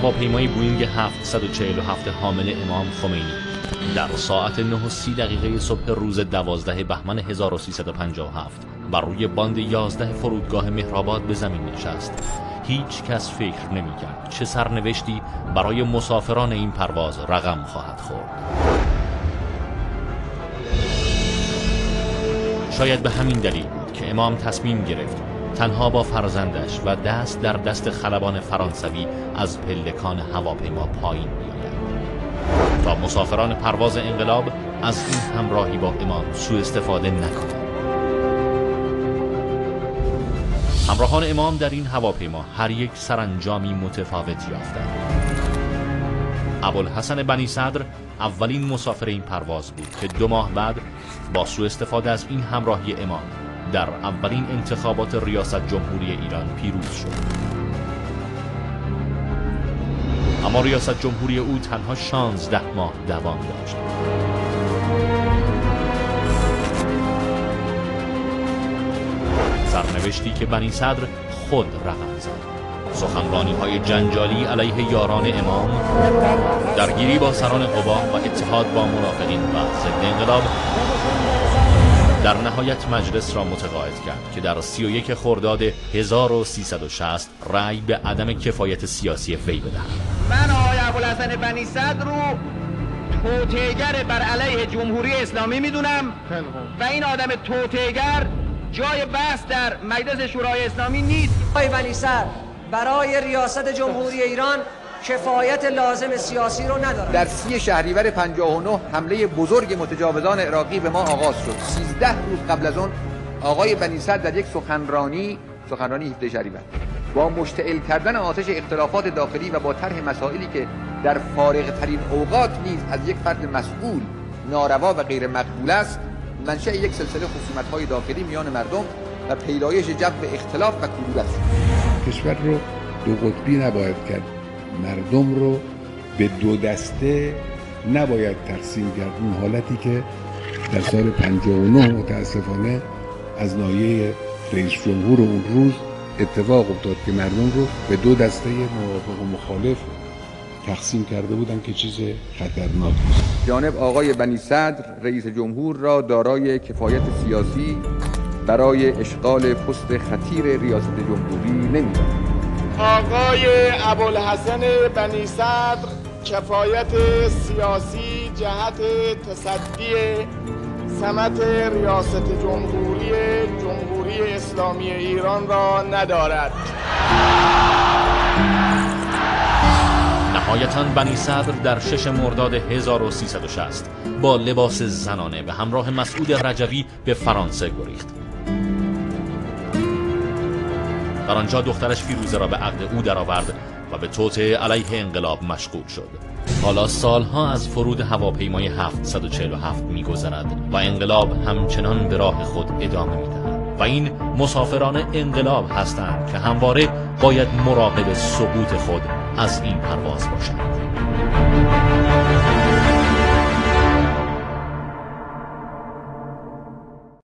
هواپیمای بوئینگ 747 حامل امام خمینی در ساعت 9:30 صبح روز 12 بهمن 1357 بر روی باند 11 فرودگاه مهرآباد به زمین نشست. هیچ کس فکر نمی‌کرد چه سرنوشتی برای مسافران این پرواز رقم خواهد خورد. شاید به همین دلیل بود که امام تصمیم گرفت تنها با فرزندش و دست در دست خلبان فرانسوی از پلکان هواپیما پایین بیاید تا مسافران پرواز انقلاب از این همراهی با امام سوء استفاده نکنند. همراهان امام در این هواپیما هر یک سرانجامی متفاوت یافتند. ابوالحسن بنی صدر اولین مسافر این پرواز بود که 2 ماه بعد با سوء استفاده از این همراهی امام در اولین انتخابات ریاست جمهوری ایران پیروز شد. اما ریاست جمهوری او تنها 16 ماه دوام داشت. سرنوشتی که بنی صدر خود رقم زد. سخنرانی‌های جنجالی علیه یاران امام، درگیری با سران قبا و اتحاد با منافقین و ضد انقلاب در نهایت مجلس را متقاعد کرد که در 31 خرداد 1360 رأی به عدم کفایت سیاسی وی بدهد. من آقای ابوالحسن بنی صدر رو توطئه‌گر بر علیه جمهوری اسلامی میدونم و این آدم توطئه‌گر جای بحث در مجلس شورای اسلامی نیست. آقای بنی صدر برای ریاست جمهوری ایران کفایت لازم سیاسی رو ندارد. در 30 شهریور 59 حمله بزرگ متجاوزان عراقی به ما آغاز شد. 13 روز قبل از اون آقای بنی صدر در یک سخنرانی 17 شهریور با مشتعل کردن آتش اختلافات داخلی و با طرح مسائلی که در فارغ ترین اوقات نیز از یک فرد مسئول ناروا و غیر مقبول است، منشأ یک سلسله خصومت‌های داخلی میان مردم و پیدایش جو اختلاف و کدورت شد. کشور رو 2 قطبی نباید کرد. مردم رو به 2 دسته نباید تقسیم کرد. اون حالتی که در سال 59 متاسفانه از ناحیه رئیس جمهور اون روز اتفاق افتاد که مردم رو به 2 دسته موافق و مخالف تقسیم کرده بودن که چیز خطرناک است. جانب آقای بنی صدر رئیس جمهور را دارای کفایت سیاسی برای اشغال پست خطیر ریاست جمهوری نمی‌داند. آقای ابوالحسن بنی صدر کفایت سیاسی جهت تصدی سمت ریاست جمهوری اسلامی ایران را ندارد. نهایتاً بنی صدر در 6 مرداد 1360 با لباس زنانه به همراه مسعود رجوی به فرانسه گریخت. در آنجا دخترش فیروزه را به عقد او درآورد و به توطئه علیه انقلاب مشغول شد. حالا سالها از فرود هواپیمای 747 می‌گذرد و انقلاب همچنان به راه خود ادامه می‌دهد و این مسافران انقلاب هستند که همواره باید مراقب سقوط خود از این پرواز باشند.